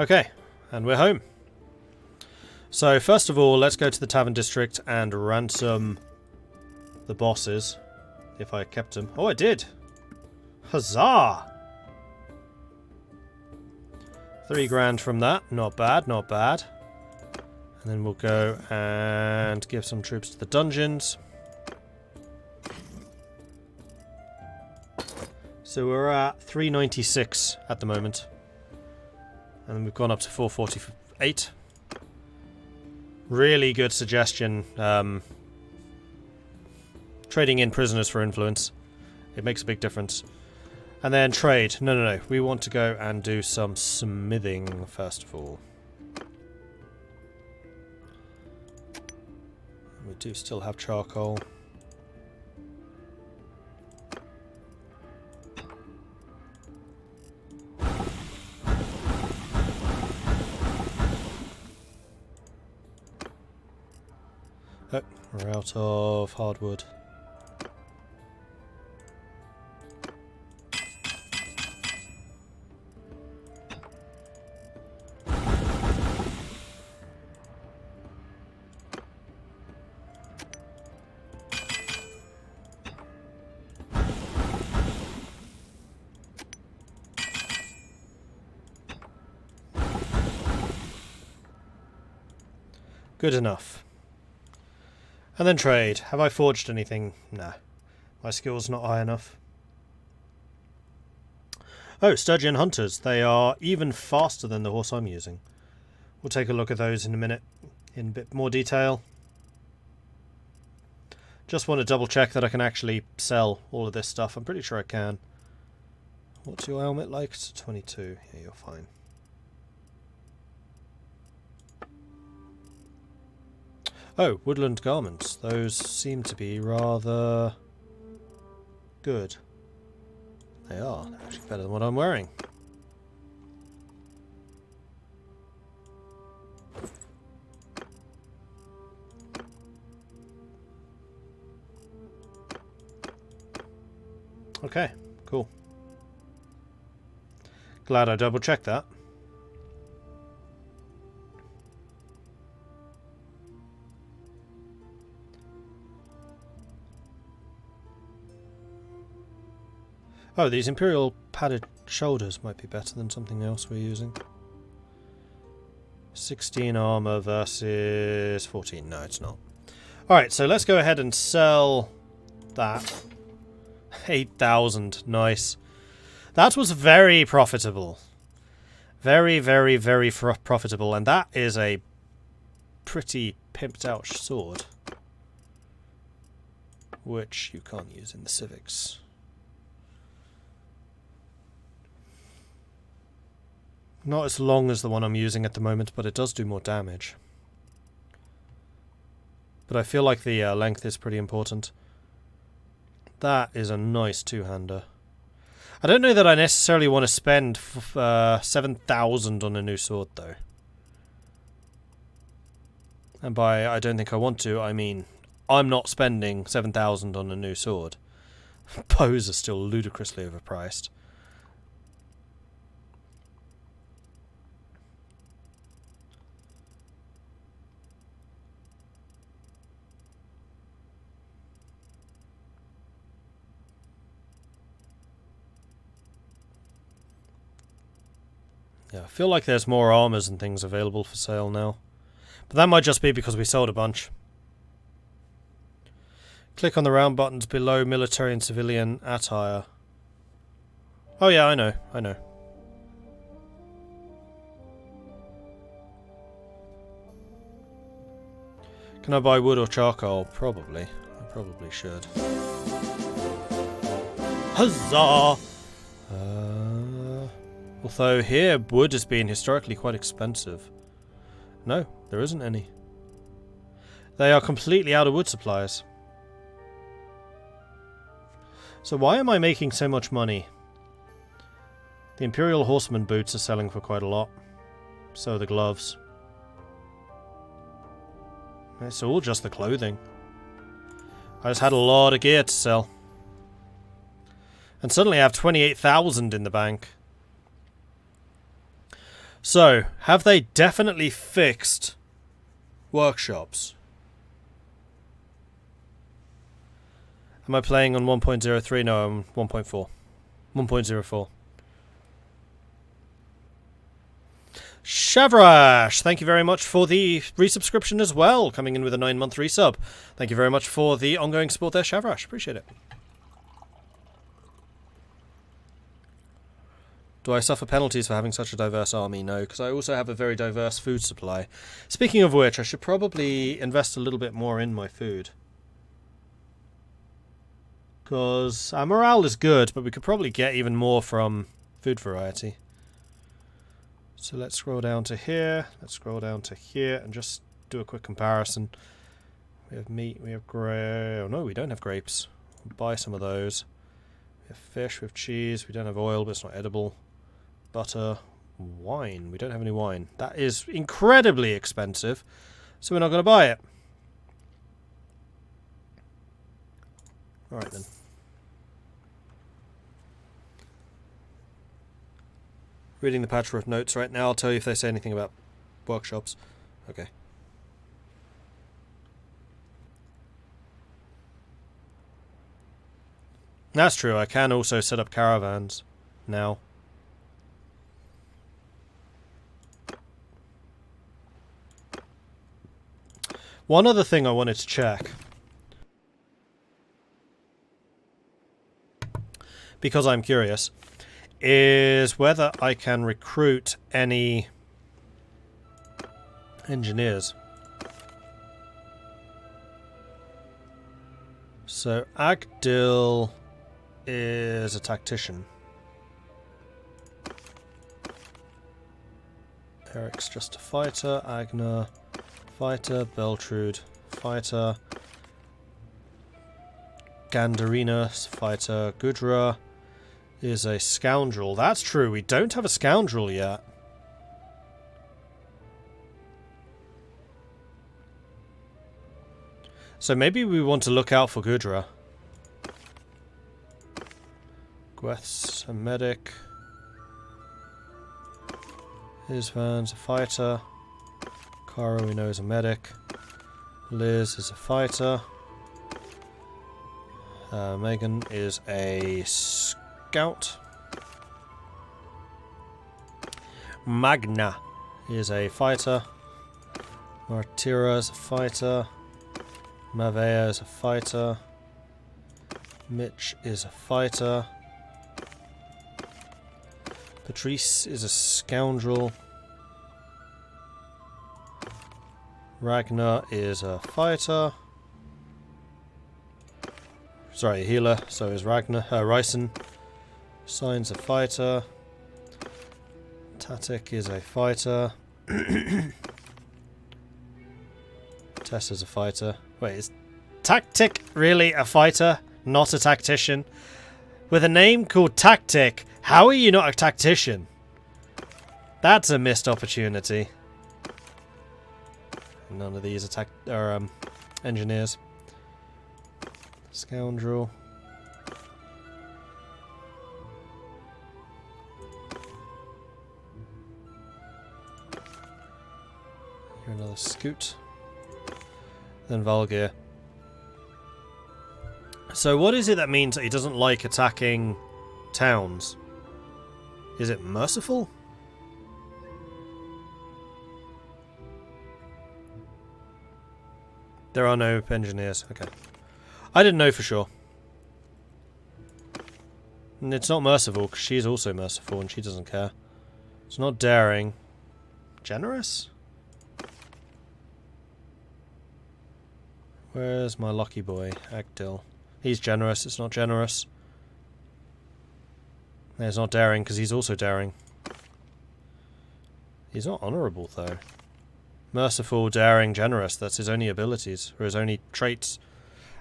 Okay, and we're home. So first of all, let's go to the Tavern District and ransom the bosses. If I kept them. Oh, I did! Huzzah! 3 grand from that. Not bad, not bad. And then we'll go and give some troops to the dungeons. So we're at 396 at the moment. And then we've gone up to 448. Really good suggestion. Trading in prisoners for influence. It makes a big difference. And then trade. No. We want to go and do some smithing first of all. We do still have charcoal. Oh, we're out of hardwood. Good enough. And then trade. Have I forged anything? Nah. My skill's not high enough. Oh, Sturgeon Hunters. They are even faster than the horse I'm using. We'll take a look at those in a minute in a bit more detail. Just want to double check that I can actually sell all of this stuff. I'm pretty sure I can. What's your helmet like? It's 22. Yeah, you're fine. Oh, woodland garments. Those seem to be rather good. They are. They're actually better than what I'm wearing. Okay, cool. Glad I double checked that. Oh, these Imperial padded shoulders might be better than something else we're using. 16 armor versus 14. No, it's not. Alright, so let's go ahead and sell that. 8,000. Nice. That was very profitable. Very, very, very profitable. And that is a pretty pimped out sword. Which you can't use in the civics. Not as long as the one I'm using at the moment, but it does do more damage. But I feel like the length is pretty important. That is a nice two-hander. I don't know that I necessarily want to spend 7,000 on a new sword, though. And by I don't think I want to, I mean I'm not spending 7,000 on a new sword. Bows are still ludicrously overpriced. Yeah, I feel like there's more armors and things available for sale now. But that might just be because we sold a bunch. Click on the round buttons below military and civilian attire. Oh yeah, I know. Can I buy wood or charcoal? Probably. I probably should. Huzzah! Although here, wood has been historically quite expensive. No, there isn't any. They are completely out of wood supplies. So why am I making so much money? The Imperial Horseman boots are selling for quite a lot. So are the gloves. It's all just the clothing. I just had a lot of gear to sell. And suddenly I have 28,000 in the bank. So, have they definitely fixed workshops? Am I playing on 1.03? No, I'm 1.4. 1.04. Shavrash, thank you very much for the resubscription as well, coming in with a 9-month resub. Thank you very much for the ongoing support there, Shavrash. Appreciate it. Do I suffer penalties for having such a diverse army? No, because I also have a very diverse food supply. Speaking of which, I should probably invest a little bit more in my food. Because our morale is good, but we could probably get even more from food variety. So let's scroll down to here, let's scroll down to here, and just do a quick comparison. We have meat, we have grapes. Oh no, we don't have grapes. We'll buy some of those. We have fish, we have cheese, we don't have oil, but it's not edible. Butter, wine. We don't have any wine. That is incredibly expensive, so we're not going to buy it. Alright then. Reading the patch notes right now. I'll tell you if they say anything about workshops. Okay. That's true. I can also set up caravans now. One other thing I wanted to check, because I'm curious, is whether I can recruit any engineers. So Agdil is a tactician. Eric's just a fighter. Agner, fighter. Beltrude, fighter. Gandarina, fighter. Gudra is a scoundrel. That's true, we don't have a scoundrel yet. So maybe we want to look out for Gudra. Gweth's a medic. Isvan's a fighter. Kara we know is a medic. Liz is a fighter. Megan is a scout. Magna is a fighter. Martira is a fighter. Mavea is a fighter. Mitch is a fighter. Patrice is a scoundrel. Ragnar is a fighter. Sorry, a healer. So is Ragnar. Ryson. Sign's a fighter. Tatic is a fighter. Tess is a fighter. Wait, is Tactic really a fighter? Not a tactician? With a name called Tactic, how are you not a tactician? That's a missed opportunity. None of these are engineers. Scoundrel. You're another scoot. Then Valgir. So what is it that means that he doesn't like attacking towns? Is it merciful? There are no engineers. Okay. I didn't know for sure. And it's not merciful, because she's also merciful and she doesn't care. It's not daring. Generous? Where's my lucky boy? Agdil. He's generous, it's not generous. No, it's not daring, because he's also daring. He's not honourable, though. Merciful, daring, generous. That's his only abilities, or his only traits.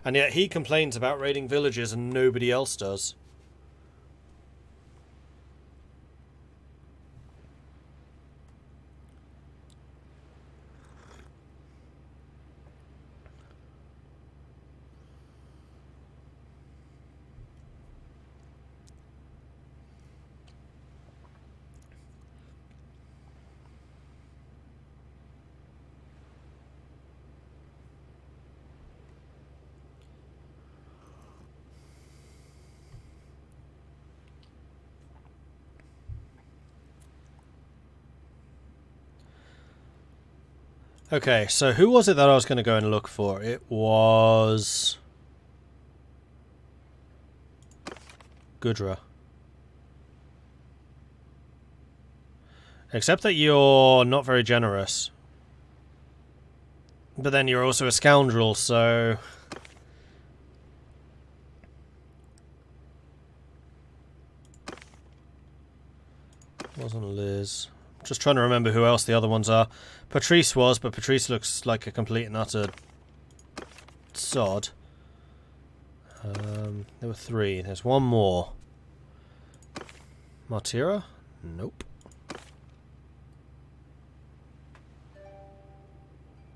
And yet he complains about raiding villages and nobody else does. Okay, so who was it that I was going to go and look for? It was Gudra. Except that you're not very generous. But then you're also a scoundrel, so... Wasn't Liz. Just trying to remember who else the other ones are. Patrice was, but Patrice looks like a complete and utter sod. There were 3. There's one more. Martira? Nope.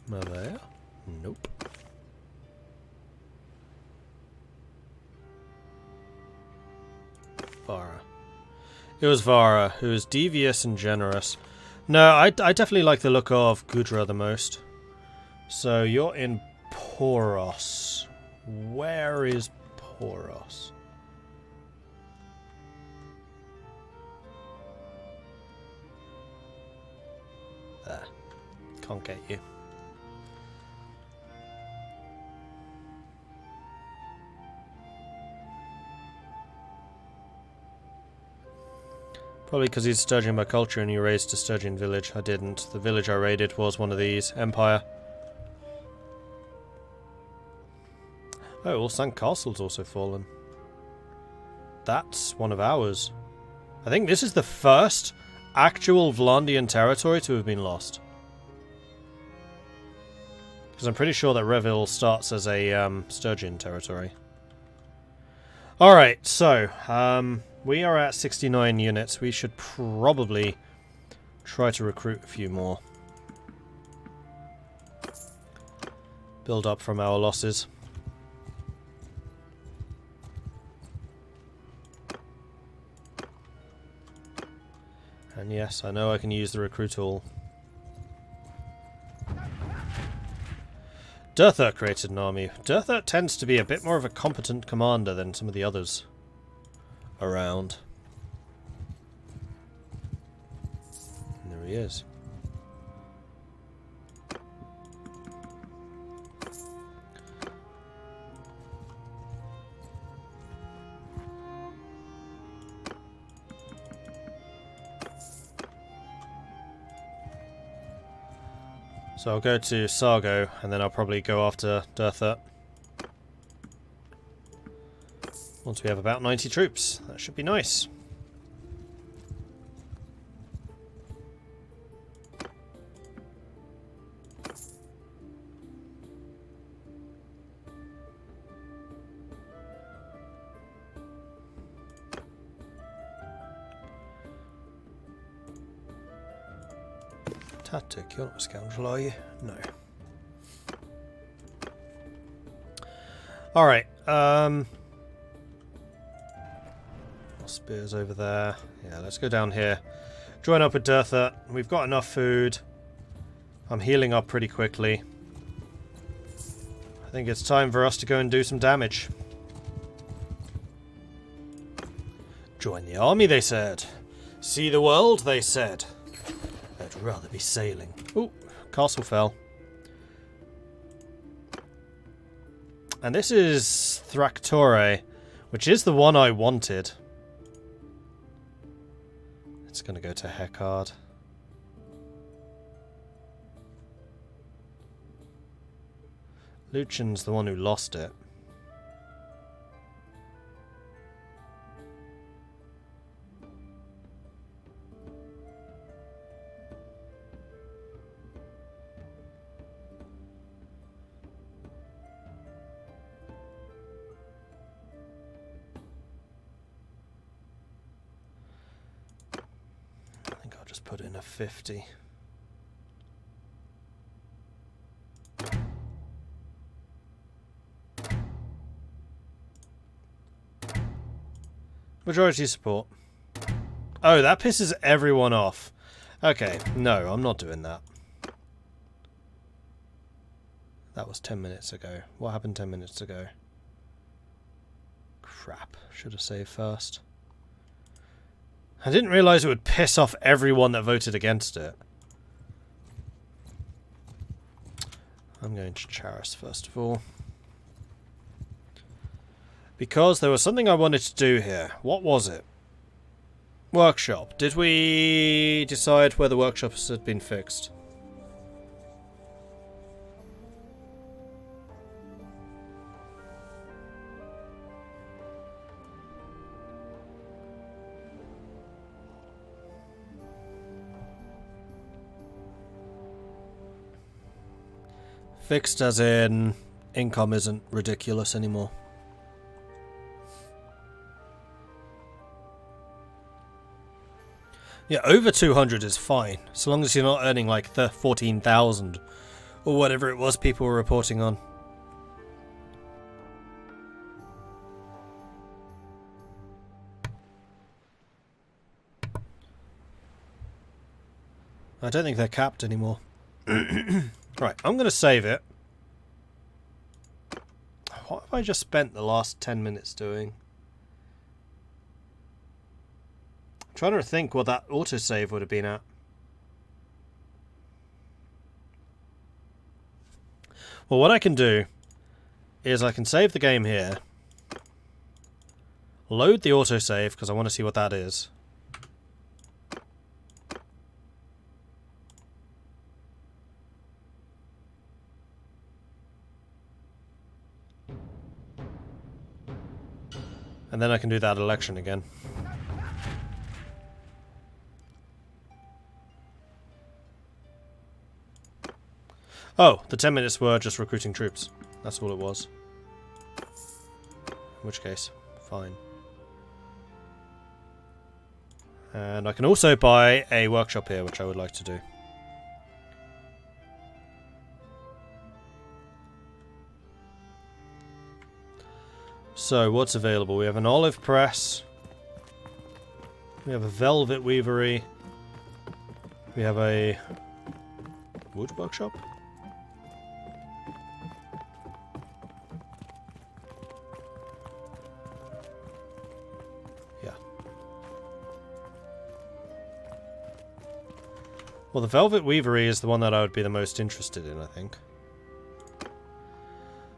Malaya? Nope. Vara. It was Vara, who was devious and generous. No, I definitely like the look of Gudra the most. So you're in Poros. Where is Poros? There. Can't get you. Probably because he's Sturgeon by culture and you raised a Sturgeon village. I didn't. The village I raided was one of these. Empire. Oh, Ulsan Castle's also fallen. That's one of ours. I think this is the first actual Vlandian territory to have been lost. Because I'm pretty sure that Reville starts as a Sturgeon territory. Alright, so, we are at 69 units. We should probably try to recruit a few more. Build up from our losses. And yes, I know I can use the recruit tool. Durtha created an army. Durtha tends to be a bit more of a competent commander than some of the others around. And there he is. So I'll go to Sargo, and then I'll probably go after Durtha. Once we have about 90 troops. That should be nice. Tactic, you're not a scoundrel, are you? No. Alright, spears over there. Yeah, let's go down here. Join up with Durtha. We've got enough food. I'm healing up pretty quickly. I think it's time for us to go and do some damage. Join the army, they said. See the world, they said. I'd rather be sailing. Ooh, castle fell. And this is Thractore, which is the one I wanted. It's going to go to Heckard. Lucian's the one who lost it. Put in a 50. Majority support. Oh, that pisses everyone off. Okay, no, I'm not doing that. That was 10 minutes ago. What happened 10 minutes ago? Crap, should have saved first. I didn't realise it would piss off everyone that voted against it. I'm going to Charis first of all. Because there was something I wanted to do here. What was it? Workshop. Did we decide where the workshops had been fixed? Fixed as in income isn't ridiculous anymore. Yeah, over 200 is fine, so long as you're not earning like the 14,000 or whatever it was people were reporting on. I don't think they're capped anymore. Right, I'm going to save it. What have I just spent the last 10 minutes doing? I'm trying to think what that autosave would have been at. Well, what I can do is I can save the game here. Load the autosave because I want to see what that is. And then I can do that election again. Oh, the 10 minutes were just recruiting troops. That's all it was. In which case, fine. And I can also buy a workshop here, which I would like to do. So, what's available? We have an olive press. We have a velvet weavery. We have a wood workshop. Yeah. Well, the velvet weavery is the one that I would be the most interested in, I think.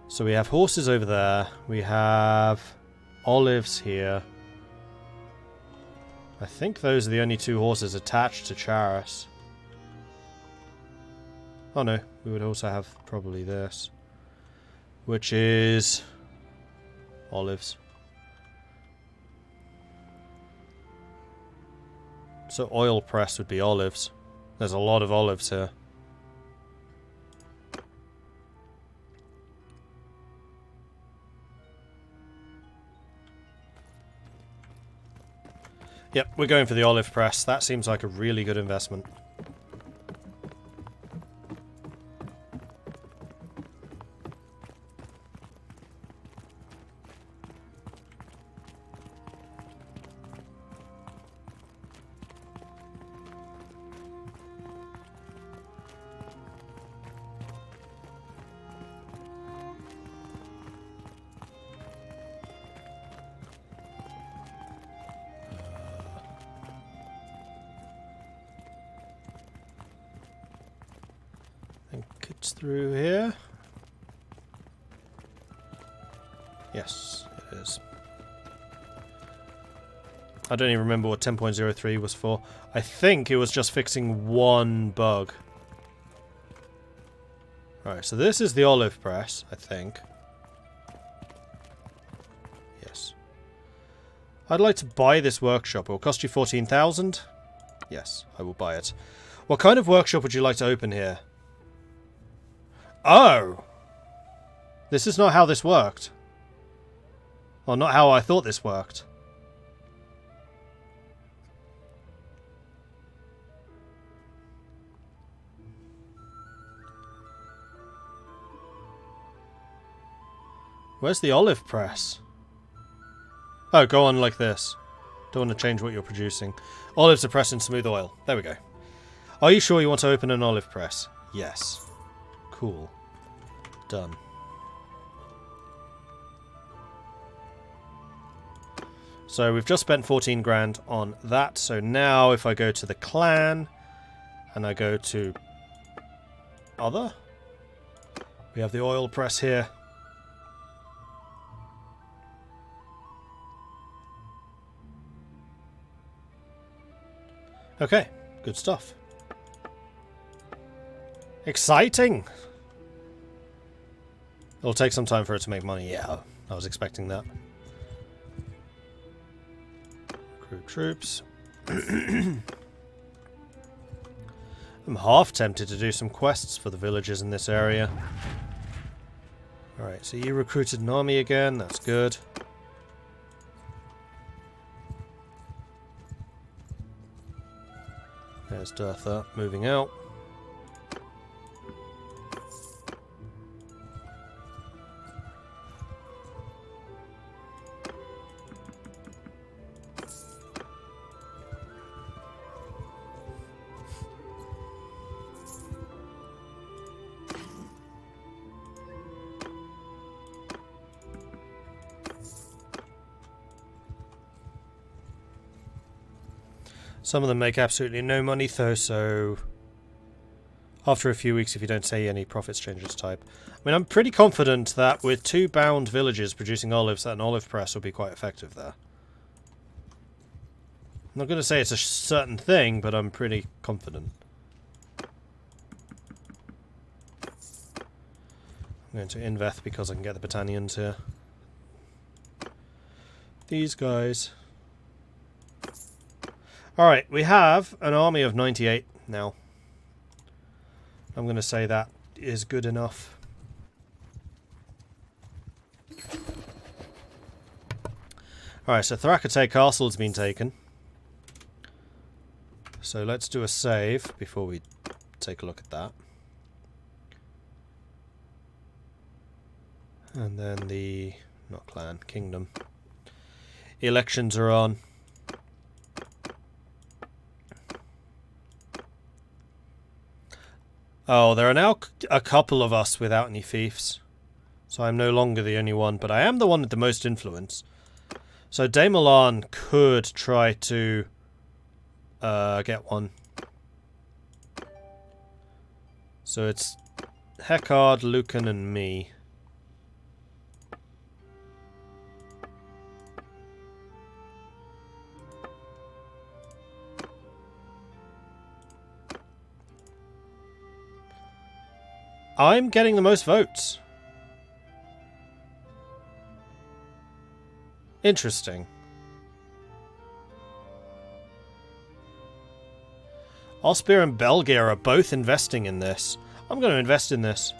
So we have horses over there, we have olives here. I think those are the only two horses attached to Charis. Oh no, we would also have probably this, which is olives. So oil press would be olives. There's a lot of olives here. Yep, we're going for the olive press. That seems like a really good investment. Through here. Yes, it is. I don't even remember what 10.03 was for. I think it was just fixing one bug. Right, so this is the olive press, I think. Yes. I'd like to buy this workshop. It will cost you 14,000. Yes, I will buy it. What kind of workshop would you like to open here? Oh! This is not how this worked. Well, not how I thought this worked. Where's the olive press? Oh, go on like this. Don't want to change what you're producing. Olives are pressed in smooth oil. There we go. Are you sure you want to open an olive press? Yes. Cool. Done. So we've just spent 14 grand on that. So now if I go to the clan and I go to other, We have the oil press here. Okay, good stuff. Exciting! It'll take some time for it to make money. Yeah, I was expecting that. Recruit troops. I'm half tempted to do some quests for the villagers in this area. Alright, so you recruited an army again. That's good. There's Dirtha moving out. Some of them make absolutely no money though, so after a few weeks if you don't say any profits changes type. I mean, I'm pretty confident that with 2 bound villages producing olives that an olive press will be quite effective there. I'm not going to say it's a certain thing, but I'm pretty confident. I'm going to invest because I can get the battalions here. These guys... Alright, we have an army of 98 now. I'm going to say that is good enough. Alright, so Thrakate Castle has been taken. So let's do a save before we take a look at that. And then the... not clan, kingdom. Elections are on. Oh, there are now a couple of us without any fiefs. So I'm no longer the only one, but I am the one with the most influence. So Milan could try to get one. So it's Hekard, Lucan and me. I'm getting the most votes. Interesting. Austria and Belgium are both investing in this. I'm going to invest in this.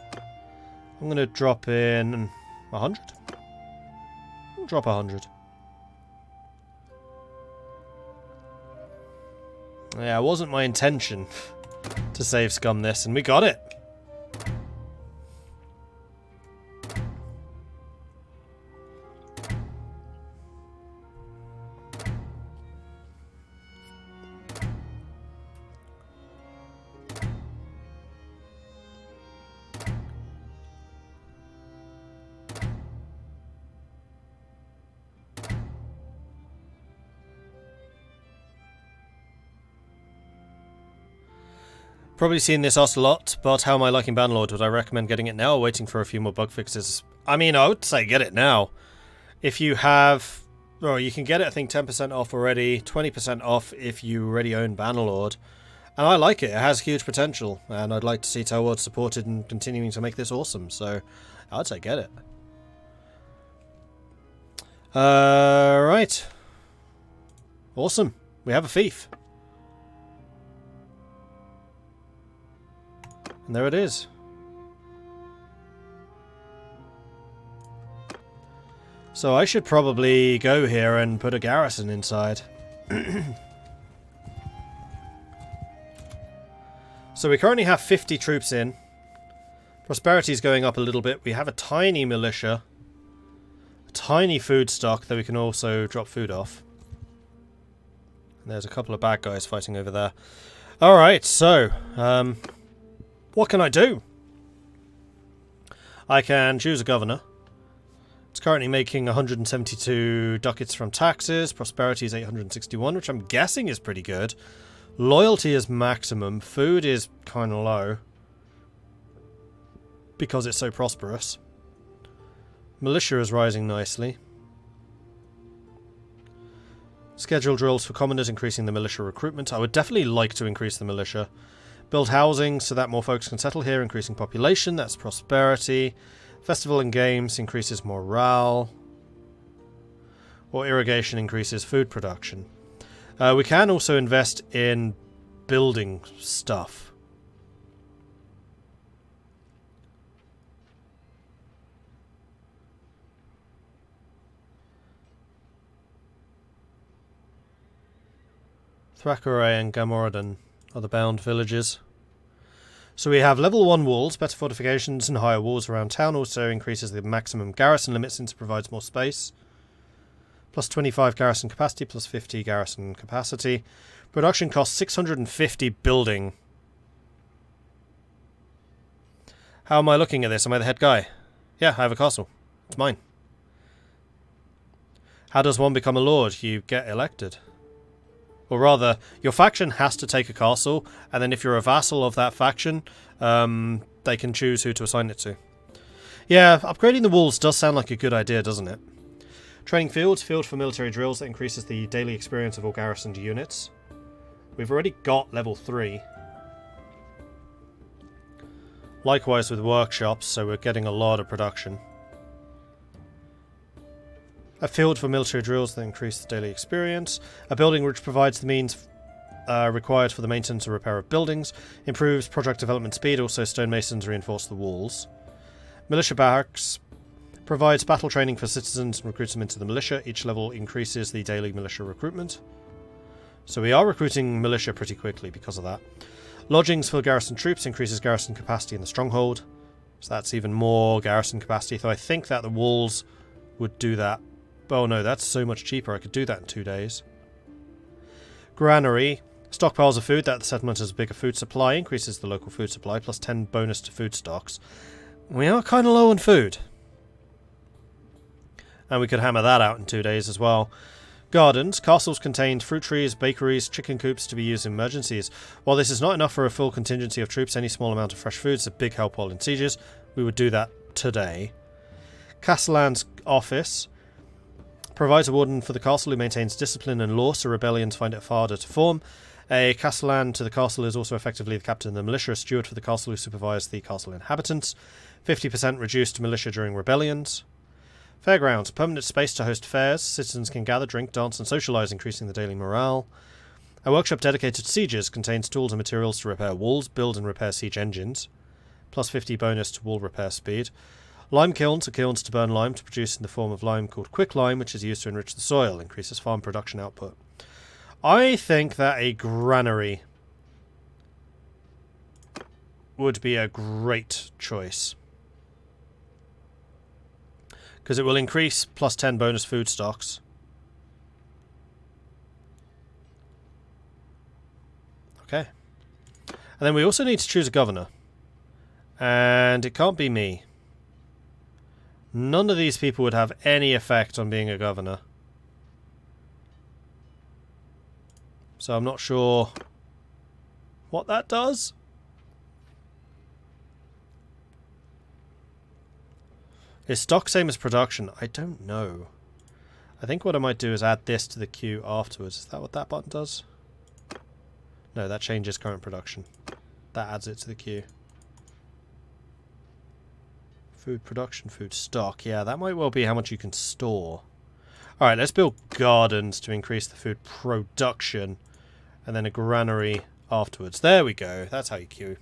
I'm going to drop in 100. I'll drop 100. Yeah, it wasn't my intention to save scum this, and we got it. Probably seen this asked a lot, but how am I liking Bannerlord? Would I recommend getting it now or waiting for a few more bug fixes? I mean, I would say get it now. If you have... well, you can get it, I think, 10% off already, 20% off if you already own Bannerlord. And I like it. It has huge potential, and I'd like to see Telward supported and continuing to make this awesome, so I'd say get it. Right. Awesome. We have a fief. And there it is. So I should probably go here and put a garrison inside. So we currently have 50 troops in. Prosperity is going up a little bit. We have a tiny militia. A tiny food stock that we can also drop food off. And there's a couple of bad guys fighting over there. Alright, so... what can I do? I can choose a governor. It's currently making 172 ducats from taxes. Prosperity is 861, which I'm guessing is pretty good. Loyalty is maximum. Food is kind of low. because it's so prosperous. Militia is rising nicely. Schedule drills for commoners, increasing the militia recruitment. I would definitely like to increase the militia. Build housing so that more folks can settle here, increasing population. That's prosperity. Festival and games increases morale. Or irrigation increases food production. We can also invest in building stuff. Thrakore and Gamorredan are the bound villages. So we have level 1 walls, better fortifications and higher walls around town. Also increases the maximum garrison limit since it provides more space. Plus 25 garrison capacity, plus 50 garrison capacity. Production costs 650 building. How am I looking at this? Am I the head guy? Yeah, I have a castle. It's mine. How does one become a lord? You get elected. Or rather, your faction has to take a castle, and then if you're a vassal of that faction, they can choose who to assign it to. Yeah, upgrading the walls does sound like a good idea, doesn't it? Training fields. Field for military drills that increases the daily experience of all garrisoned units. We've already got level 3. Likewise with workshops, so we're getting a lot of production. A field for military drills that increase the daily experience. A building which provides the means required for the maintenance and repair of buildings. Improves project development speed. Also stonemasons reinforce the walls. Militia barracks. Provides battle training for citizens and recruits them into the militia. Each level increases the daily militia recruitment. So we are recruiting militia pretty quickly because of that. Lodgings for garrison troops increases garrison capacity in the stronghold. So that's even more garrison capacity. So I think that the walls would do that. Oh no, that's so much cheaper. I could do that in 2 days. Granary. Stockpiles of food that the settlement has a bigger food supply. Increases the local food supply. Plus 10 bonus to food stocks. We are kind of low on food. And we could hammer that out in 2 days as well. Gardens. Castles contained fruit trees, bakeries, chicken coops to be used in emergencies. While this is not enough for a full contingency of troops, any small amount of fresh food is a big help while in sieges. We would do that today. Castellan's office. Provides a warden for the castle who maintains discipline and law, so rebellions find it harder to form. A castellan to the castle is also effectively the captain of the militia, a steward for the castle who supervises the castle inhabitants. 50% reduced militia during rebellions. Fairgrounds, permanent space to host fairs. Citizens can gather, drink, dance and socialise, increasing the daily morale. A workshop dedicated to sieges contains tools and materials to repair walls, build and repair siege engines. Plus 50 bonus to wall repair speed. Lime kilns are kilns to burn lime to produce in the form of lime called quicklime, which is used to enrich the soil, increases farm production output. I think that a granary would be a great choice. Because it will increase plus 10 bonus food stocks. Okay. And then we also need to choose a governor. And it can't be me. None of these people would have any effect on being a governor. So I'm not sure what that does. Is stock same as production? I don't know. I think what I might do is add this to the queue afterwards. Is that what that button does? No, that changes current production. That adds it to the queue. Food production, food stock. Yeah, that might well be how much you can store. Alright, let's build gardens to increase the food production. And then a granary afterwards. There we go. That's how you queue.